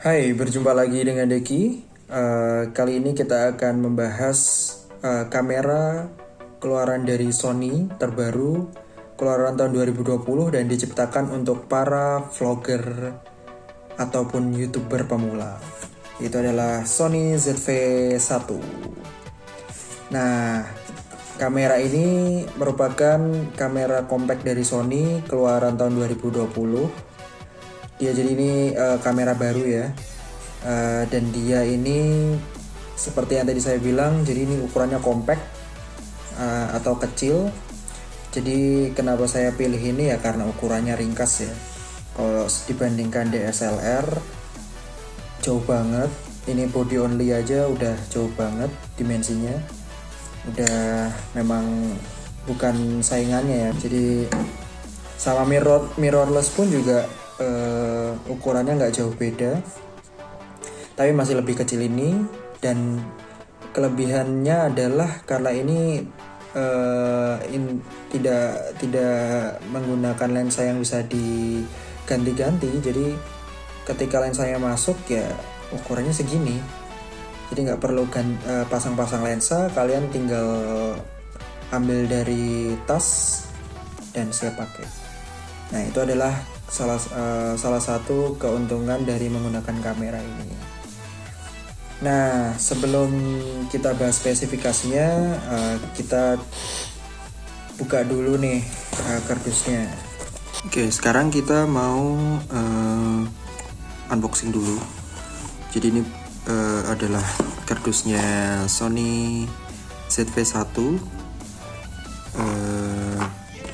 Hai, berjumpa lagi dengan Deki. Kali ini kita akan membahas kamera keluaran dari Sony terbaru, keluaran tahun 2020 dan diciptakan untuk para vlogger ataupun YouTuber pemula. Itu adalah Sony ZV-1. Nah, kamera ini merupakan kamera compact dari Sony keluaran tahun 2020. Dia jadi ini kamera baru ya. Dan dia ini seperti yang tadi saya bilang, jadi ini ukurannya compact atau kecil. Jadi kenapa saya pilih ini ya karena ukurannya ringkas ya. Kalau dibandingkan DSLR jauh banget. Ini body only aja udah jauh banget dimensinya. Udah memang bukan saingannya ya. Jadi sama mirrorless pun juga ukurannya nggak jauh beda, tapi masih lebih kecil ini. Dan kelebihannya adalah karena ini tidak menggunakan lensa yang bisa diganti-ganti. Jadi ketika lensanya masuk ya ukurannya segini, jadi nggak perlu pasang-pasang lensa, kalian tinggal ambil dari tas dan siap pakai. Nah, itu adalah salah satu keuntungan dari menggunakan kamera ini. Nah, sebelum kita bahas spesifikasinya, kita buka dulu nih kardusnya. Oke, sekarang kita mau unboxing dulu. Jadi ini adalah kardusnya Sony ZV-1.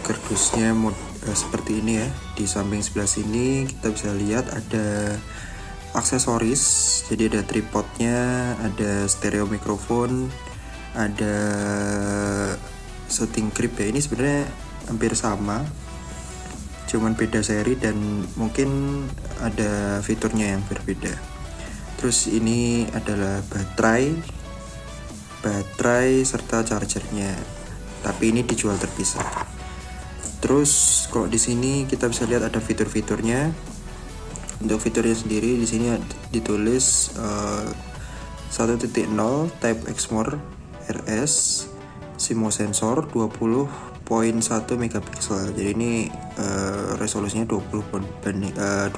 Kardusnya seperti ini ya. Di samping sebelah sini kita bisa lihat ada aksesoris. Jadi ada tripodnya, ada stereo mikrofon, ada shooting grip ya. Ini sebenarnya hampir sama, cuman beda seri dan mungkin ada fiturnya yang berbeda. Terus ini adalah baterai serta chargernya, tapi ini dijual terpisah. Terus kalau di sini kita bisa lihat ada fitur-fiturnya. Untuk fiturnya sendiri di sini ditulis 1.0 Type Exmor RS, CMOS sensor 20.1 megapiksel. Jadi ini resolusinya 20.1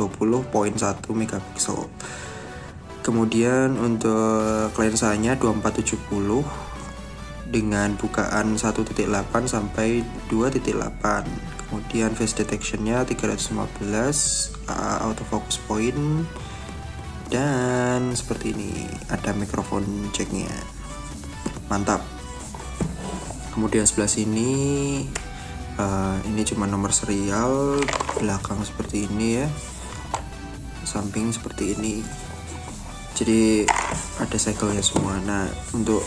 megapiksel. Kemudian untuk lensanya 2470 dengan bukaan 1.8 sampai 2.8. Kemudian face detectionnya 315, autofocus point, dan seperti ini ada mikrofon jacknya, mantap. Kemudian sebelah sini ini cuma nomor serial, belakang seperti ini ya, samping seperti ini. Jadi ada segel-nya semua. Nah, untuk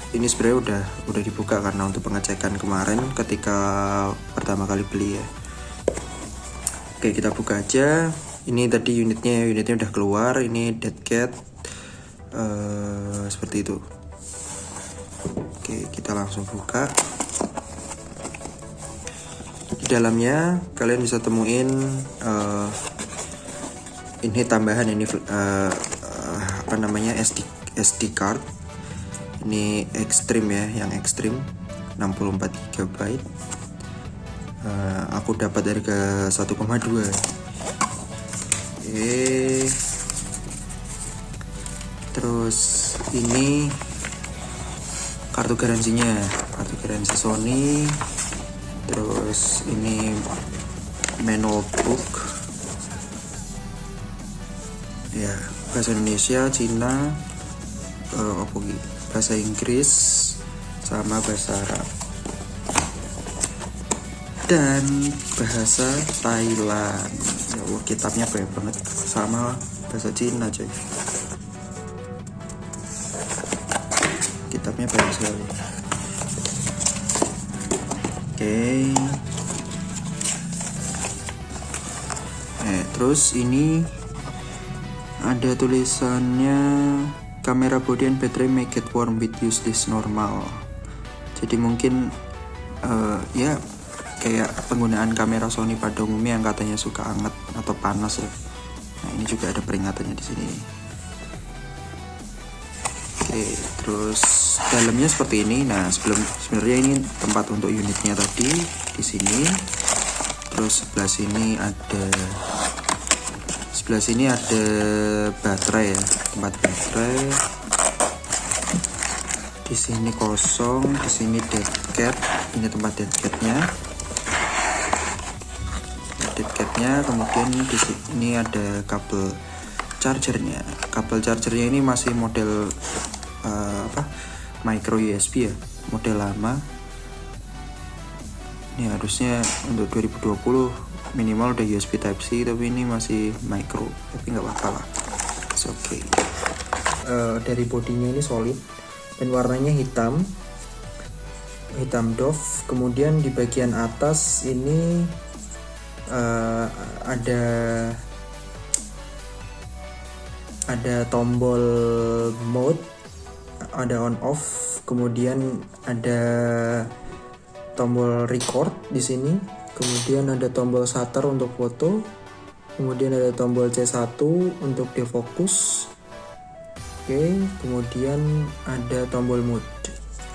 ini sebenarnya udah dibuka karena untuk pengecekan kemarin ketika pertama kali beli ya. Oke, kita buka aja. Ini tadi unitnya udah keluar. Ini dead cat seperti itu. Oke, kita langsung buka. Di dalamnya kalian bisa temuin ini tambahan, ini SD card. Ini ekstrim ya, yang ekstrim 64 GB. Aku dapat dari ke 1,2. Terus ini kartu garansinya, kartu garansi Sony. Terus ini manual book ya, bahasa Indonesia, Cina, bahasa Inggris sama bahasa Arab dan bahasa Thailand. Kitabnya banyak banget, sama bahasa Cina coy. Kitabnya banyak sekali. Oke. Terus ini ada tulisannya, camera body and battery make it warm with use this normal. Jadi mungkin ya kayak penggunaan kamera Sony pada umumnya yang katanya suka hangat atau panas ya. Nah, ini juga ada peringatannya di sini. Oke, terus dalamnya seperti ini. Nah, sebenarnya ini tempat untuk unitnya tadi di sini. Terus sebelah sini ada baterai ya, tempat baterai. Di sini kosong, di sini dead cat. Ini tempat dead catnya. Kemudian di sini ada kabel chargernya. Kabel chargernya ini masih model micro USB ya, model lama. Ini harusnya untuk 2020 minimal udah USB Type C, tapi ini masih micro, tapi nggak apa-apa lah. Oke. Dari bodinya ini solid dan warnanya hitam doff. Kemudian di bagian atas ini ada tombol mode, ada on off, kemudian ada tombol record di sini, kemudian ada tombol shutter untuk foto, kemudian ada tombol C1 untuk defocus. Oke, kemudian ada tombol mode.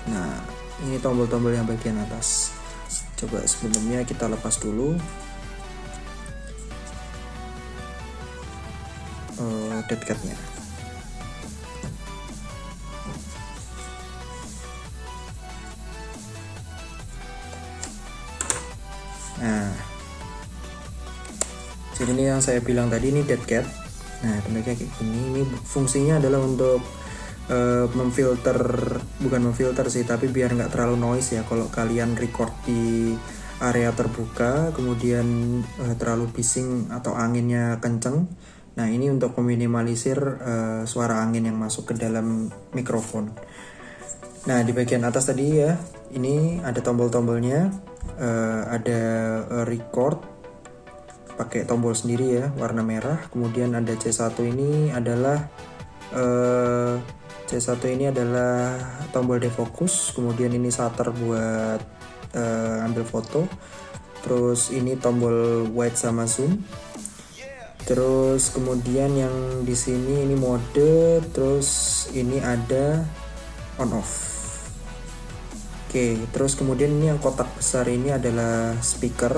Nah, ini tombol-tombol yang bagian atas. Coba sebelumnya kita lepas dulu dead cat-nya. Nah, jadi ini yang saya bilang tadi, ini dead cat. Nah, bentuknya kayak gini. Ini fungsinya adalah untuk bukan memfilter sih, tapi biar nggak terlalu noise ya. Kalau kalian record di area terbuka, kemudian terlalu bising atau anginnya kenceng. Nah, ini untuk meminimalisir suara angin yang masuk ke dalam mikrofon. Nah, di bagian atas tadi ya, ini ada tombol-tombolnya, ada record pakai tombol sendiri ya, warna merah. Kemudian ada C1 ini adalah tombol defocus. Kemudian ini shutter buat ambil foto. Terus ini tombol wide sama zoom. Terus kemudian yang di sini ini mode, terus ini ada on off. Oke, terus kemudian ini yang kotak besar ini adalah speaker.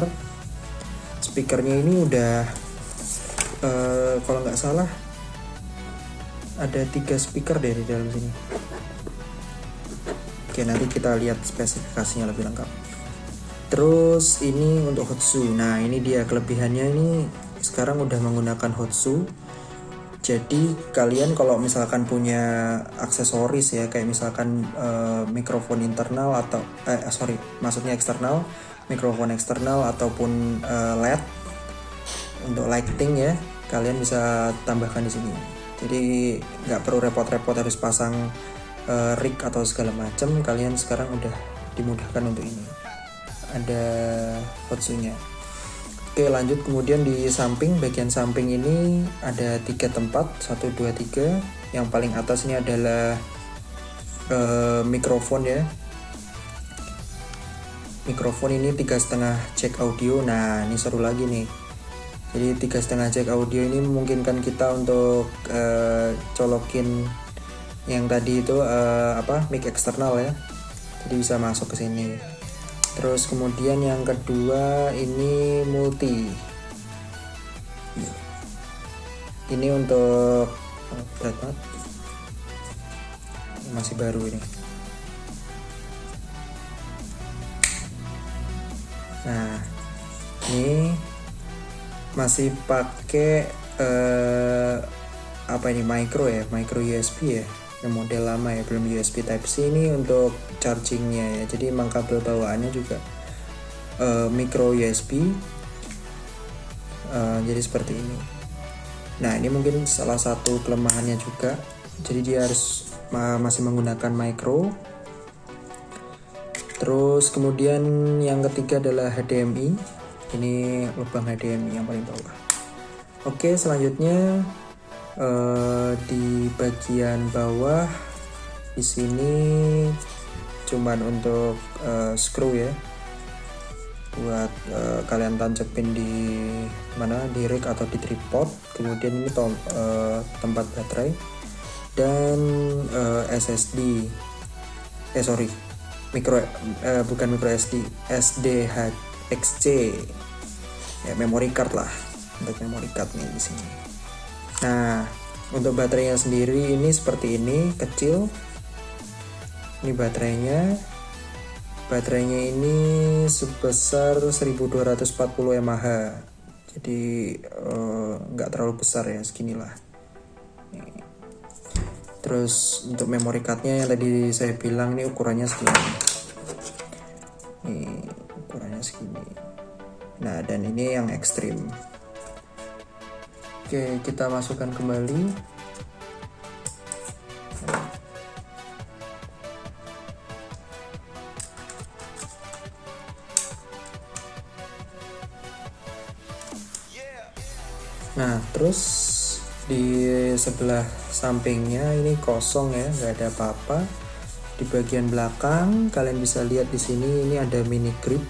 Speakernya ini udah kalau nggak salah ada 3 speaker dari dalam sini. Oke, nanti kita lihat spesifikasinya lebih lengkap. Terus ini untuk Hotsu. Nah, ini dia kelebihannya, ini sekarang udah menggunakan Hotsu. Jadi kalian kalau misalkan punya aksesoris ya, kayak misalkan mikrofon internal atau maksudnya eksternal, mikrofon eksternal ataupun LED untuk lighting ya, kalian bisa tambahkan di sini. Jadi nggak perlu repot-repot harus pasang rig atau segala macam. Kalian sekarang udah dimudahkan untuk ini. Ada Hotsunya. Oke, lanjut. Kemudian di samping, bagian samping ini ada 3 tempat, 1, 2, 3. Yang paling atas ini adalah mikrofon ya. Mikrofon ini 3,5 jack audio. Nah, ini seru lagi nih. Jadi 3,5 jack audio ini memungkinkan kita untuk colokin yang tadi itu mic eksternal ya. Jadi bisa masuk ke sini. Terus kemudian yang kedua ini multi. Ini untuk berat banget. Masih baru ini. Nah, ini masih pakai micro USB ya, yang model lama ya, belum USB Type C. Ini untuk chargingnya ya, jadi emang kabel bawaannya juga micro USB. Jadi seperti ini. Nah, ini mungkin salah satu kelemahannya juga, jadi dia harus masih menggunakan micro. Terus kemudian yang ketiga adalah HDMI. Ini lubang HDMI yang paling bawah. Oke, selanjutnya di bagian bawah di sini cuman untuk screw ya. buat kalian tancepin di mana, di rig atau di tripod. Kemudian ini tempat baterai dan SSD bukan micro SD, SDHXC ya, memory card lah, untuk memory card nih di sini. Nah, untuk baterainya sendiri ini seperti ini, kecil. Ini baterainya ini sebesar 1240 mAh, jadi nggak terlalu besar ya, seginilah. Terus untuk memory cardnya yang tadi saya bilang ini ukurannya segini, ini ukurannya segini. Nah, dan ini yang ekstrim. Oke, kita masukkan kembali. Nah, terus di sebelah sampingnya ini kosong ya, nggak ada apa-apa. Di bagian belakang kalian bisa lihat di sini ini ada mini grip.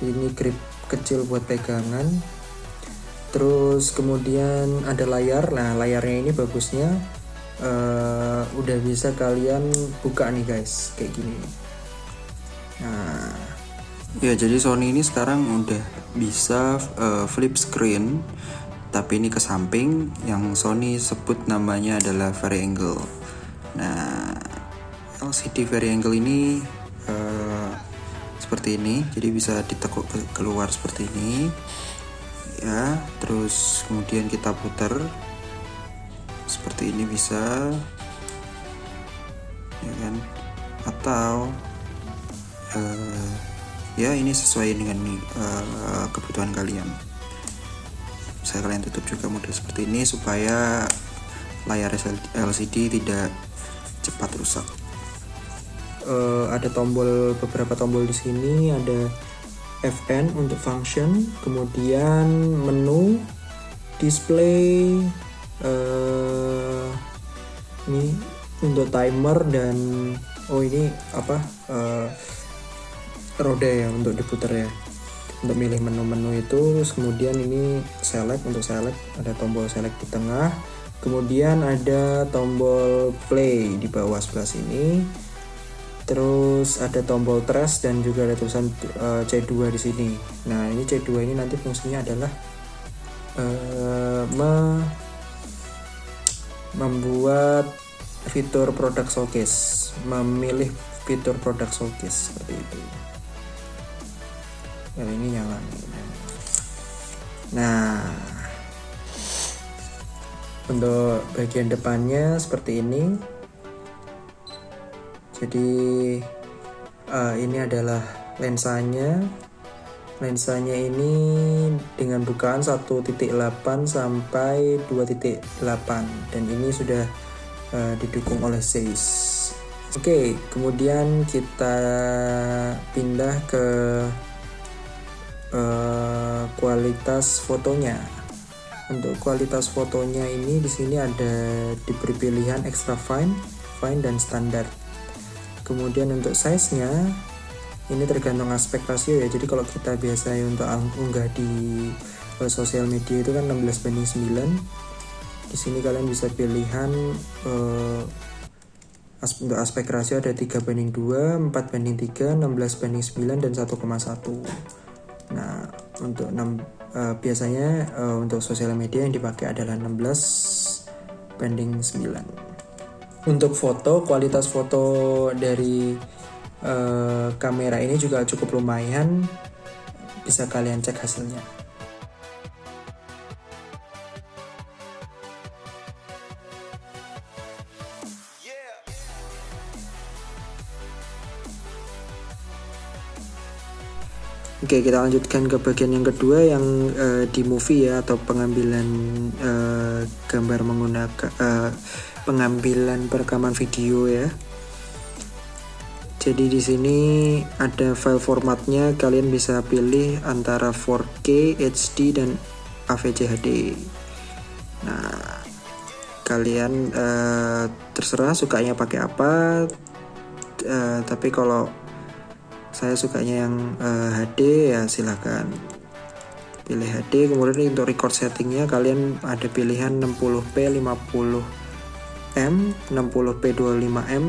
Ini grip kecil buat pegangan. Terus kemudian ada layar. Nah, layarnya ini bagusnya udah bisa kalian buka nih guys, kayak gini. Nah, ya jadi Sony ini sekarang udah bisa flip screen, tapi ini ke samping, yang Sony sebut namanya adalah variangle. Nah, LCD variangle ini seperti ini, jadi bisa ditekuk keluar seperti ini ya. Terus kemudian kita putar seperti ini bisa ya kan, atau ya ini sesuai dengan kebutuhan kalian. Kalian tutup juga model seperti ini supaya layar LCD tidak cepat rusak. Ada beberapa tombol di sini. Ada FN untuk function, kemudian menu, display, ini untuk timer, dan ini apa, roda ya untuk diputar ya, untuk milih menu-menu itu. Terus kemudian ini select, untuk select ada tombol select di tengah, kemudian ada tombol play di bawah sebelah sini, terus ada tombol trace dan juga ada tulisan C2 di sini. Nah, ini C2 ini nanti fungsinya adalah membuat fitur product showcase, memilih fitur product showcase seperti itu. Ini nyala. Nah, untuk bagian depannya seperti ini. Jadi ini adalah lensanya. Lensanya ini dengan bukaan 1.8 sampai 2.8, dan ini sudah didukung oleh Zeiss. Oke, kemudian kita pindah ke kualitas fotonya. Untuk kualitas fotonya ini di sini ada diberi pilihan extra fine, fine dan standar. Kemudian untuk size-nya ini tergantung aspek rasio ya. Jadi kalau kita biasanya untuk unggah di sosial media itu kan 16:9. Di sini kalian bisa pilihan untuk aspek rasio ada 3:2, 4:3, 16:9 dan 1,1. Nah, untuk biasanya untuk sosial media yang dipakai adalah 16:9. Untuk foto, kualitas foto dari kamera ini juga cukup lumayan, bisa kalian cek hasilnya. Oke, kita lanjutkan ke bagian yang kedua, yang di movie ya, atau pengambilan gambar menggunakan pengambilan perekaman video ya. Jadi di sini ada file formatnya, kalian bisa pilih antara 4K, HD dan AVC HD. Nah, kalian terserah sukanya pakai apa, tapi kalau Saya sukanya yang HD ya, silakan pilih HD. Kemudian untuk record settingnya kalian ada pilihan 60p 50m, 60p 25m,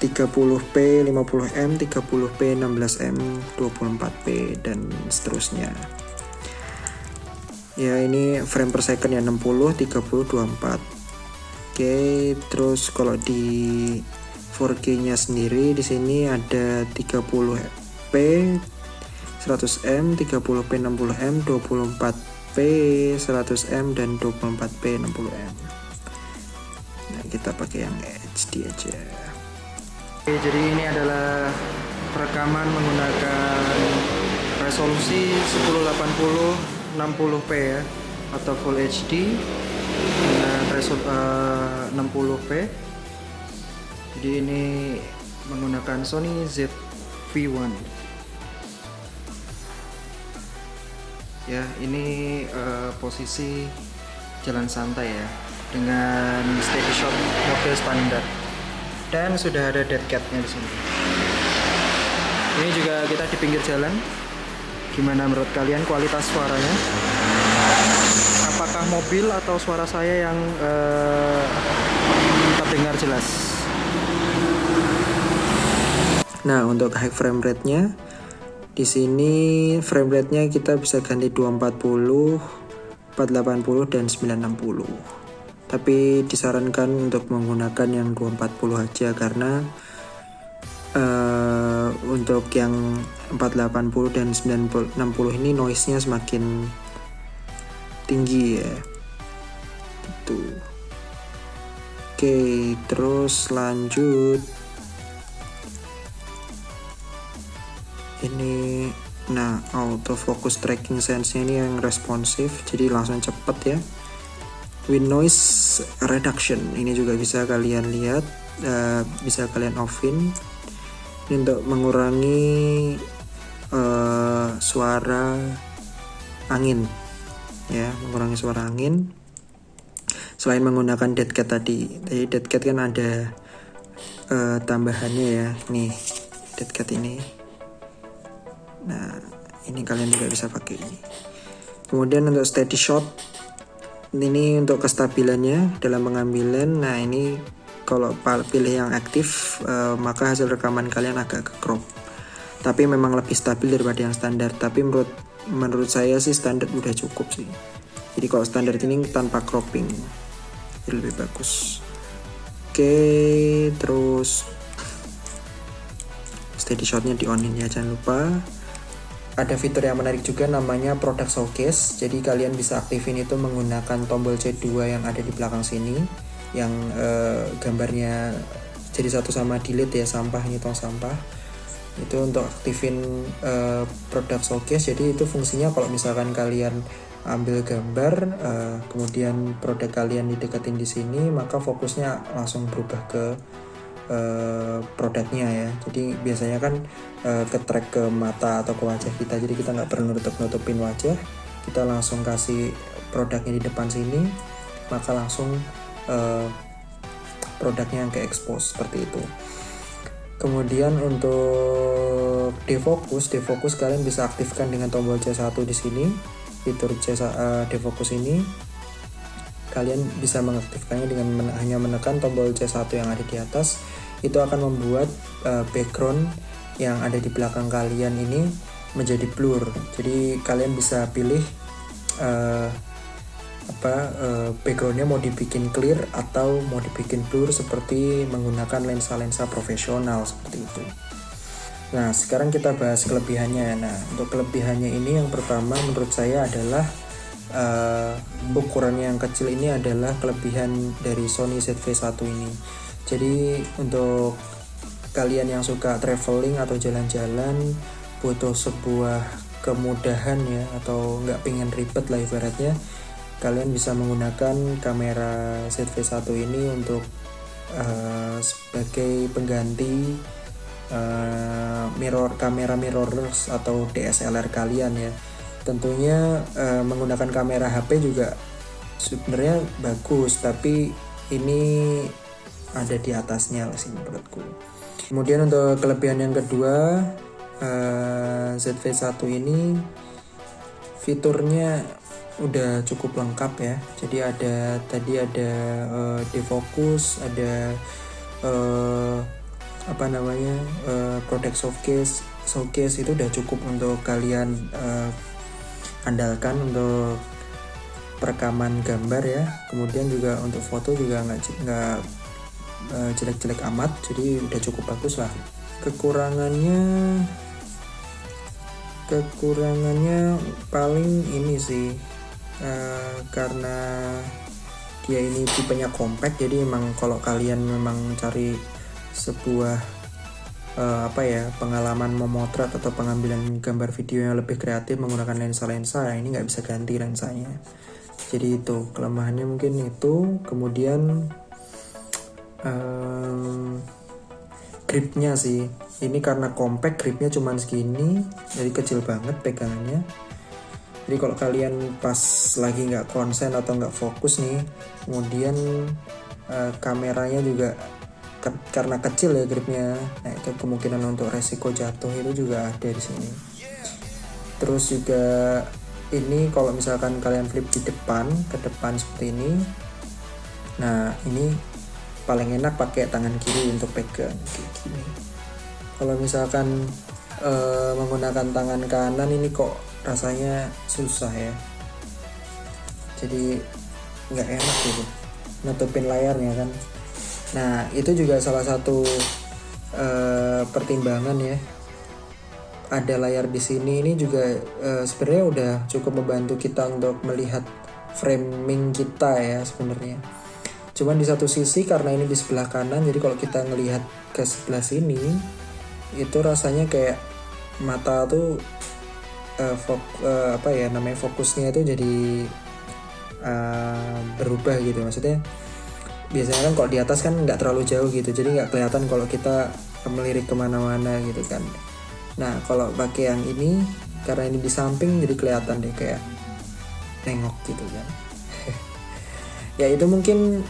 30p 50m, 30p 16m, 24p dan seterusnya. Ya, ini frame per second ya, 60, 30, 24. Oke, terus kalau di 4K-nya sendiri di sini ada 30p 100m, 30p 60m, 24p 100m dan 24p 60m. Nah, kita pakai yang HD aja. Oke, jadi ini adalah rekaman menggunakan resolusi 1080 60p ya, atau Full HD dengan resolusi 60p. Jadi ini menggunakan Sony ZV-1 ya. Ini posisi jalan santai ya, dengan steady shot mode standar, dan sudah ada dead cat-nya di sini. Ini juga kita di pinggir jalan. Gimana menurut kalian kualitas suaranya? Apakah mobil atau suara saya yang terdengar jelas? Nah, untuk high frame rate-nya di sini frame rate-nya kita bisa ganti 240, 480 dan 960. Tapi disarankan untuk menggunakan yang 240 aja, karena untuk yang 480 dan 960 ini noise-nya semakin tinggi ya. Gitu. Oke, terus lanjut. Ini nah, autofocus tracking sense-nya ini yang responsif, jadi langsung cepet ya. With noise reduction ini juga bisa kalian lihat, bisa kalian off-in. Ini untuk mengurangi suara angin ya, mengurangi suara angin. Selain menggunakan dead cat tadi dead cat kan ada tambahannya ya, nih dead cat ini. Nah, ini kalian juga bisa pakai ini. Kemudian untuk steady shot, ini untuk kestabilannya dalam pengambilan. Nah, ini kalau pilih yang aktif, maka hasil rekaman kalian agak crop. Tapi memang lebih stabil daripada yang standar. Tapi menurut saya sih standar udah cukup sih. Jadi kalau standar ini tanpa cropping, jadi lebih bagus. Oke, terus steady shotnya di onin ya, jangan lupa. Ada fitur yang menarik juga namanya Product Showcase. Jadi kalian bisa aktifin itu menggunakan tombol C2 yang ada di belakang sini, yang gambarnya jadi satu sama delete ya, sampah, ini tong sampah. Itu untuk aktifin Product Showcase. Jadi itu fungsinya kalau misalkan kalian ambil gambar, kemudian produk kalian dideketin di sini, maka fokusnya langsung berubah ke produknya ya. Jadi biasanya kan ke track ke mata atau ke wajah kita, jadi kita nggak perlu nutupin wajah, kita langsung kasih produknya di depan sini, maka langsung produknya yang ke expose seperti itu. Kemudian untuk defocus kalian bisa aktifkan dengan tombol C1 di sini. Fitur defocus ini kalian bisa mengaktifkannya dengan hanya menekan tombol C1 yang ada di atas. Itu akan membuat background yang ada di belakang kalian ini menjadi blur. Jadi kalian bisa pilih backgroundnya mau dibikin clear atau mau dibikin blur, seperti menggunakan lensa-lensa profesional seperti itu. Nah, sekarang kita bahas kelebihannya. Nah, untuk kelebihannya ini yang pertama menurut saya adalah ukurannya yang kecil. Ini adalah kelebihan dari Sony ZV-1 ini. Jadi untuk kalian yang suka traveling atau jalan-jalan, butuh sebuah kemudahan ya, atau nggak pengen ribet lah ibaratnya, kalian bisa menggunakan kamera ZV-1 ini untuk sebagai pengganti kamera mirrorless atau DSLR kalian ya. Tentunya menggunakan kamera HP juga sebenarnya bagus, tapi ini ada di atasnya sih menurutku. Kemudian untuk kelebihan yang kedua, ZV-1 ini fiturnya udah cukup lengkap ya. Jadi ada defocus, ada product showcase itu udah cukup untuk kalian andalkan untuk perekaman gambar ya. Kemudian juga untuk foto juga nggak jelek-jelek amat, jadi udah cukup bagus lah. Kekurangannya paling ini sih, karena dia ini tipenya compact, jadi emang kalau kalian memang cari sebuah pengalaman memotret atau pengambilan gambar video yang lebih kreatif menggunakan lensa ini nggak bisa ganti lensanya. Jadi itu kelemahannya mungkin itu. Kemudian gripnya sih, ini karena compact, gripnya cuman segini, jadi kecil banget pegangannya. Jadi kalau kalian pas lagi nggak konsen atau nggak fokus nih, kemudian kameranya juga karena kecil ya gripnya, nah itu kemungkinan untuk resiko jatuh itu juga ada di sini. Terus juga ini kalau misalkan kalian flip ke depan seperti ini, nah ini paling enak pakai tangan kiri untuk pegang kayak gini. Kalau misalkan menggunakan tangan kanan ini kok rasanya susah ya, jadi nggak enak gitu nutupin layarnya kan. Nah itu juga salah satu pertimbangan ya, ada layar di sini. Ini juga sebenarnya udah cukup membantu kita untuk melihat framing kita ya sebenarnya. Cuman di satu sisi karena ini di sebelah kanan, jadi kalau kita ngelihat ke sebelah sini itu rasanya kayak mata tuh fokusnya itu jadi berubah gitu. Maksudnya biasanya kan kalau di atas kan nggak terlalu jauh gitu, jadi nggak kelihatan kalau kita melirik kemana-mana gitu kan. Nah kalau pakai yang ini, karena ini di samping, jadi kelihatan deh kayak nengok gitu kan. Ya itu mungkin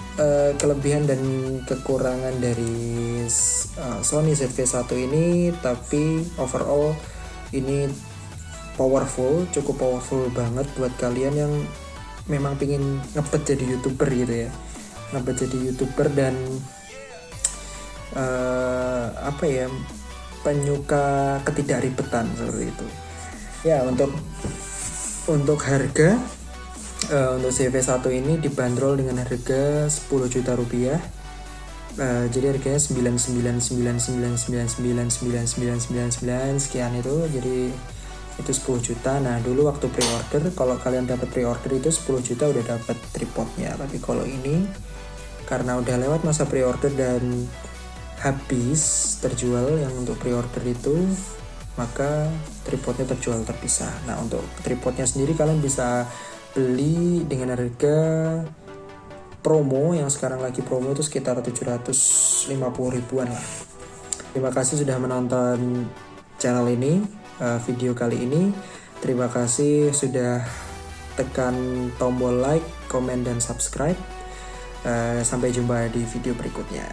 kelebihan dan kekurangan dari Sony ZV-1 ini. Tapi overall ini cukup powerful banget buat kalian yang memang pingin ngebet jadi YouTuber gitu ya, dan penyuka ketidakribatan seperti itu ya. Untuk harga, untuk ZV-1 ini dibanderol dengan harga 10 juta rupiah. Jadi harganya 99.999.999 sekian itu, jadi itu 10 juta. Nah dulu waktu pre-order, kalau kalian dapat pre-order itu 10 juta udah dapat tripodnya. Tapi kalau ini karena udah lewat masa pre-order dan habis terjual yang untuk pre-order itu, maka tripodnya terjual terpisah. Nah untuk tripodnya sendiri kalian bisa beli dengan harga promo, yang sekarang lagi promo itu sekitar 750 ribuan lah. Terima kasih sudah menonton channel ini, video kali ini. Terima kasih sudah tekan tombol like, komen, dan subscribe. Sampai jumpa di video berikutnya.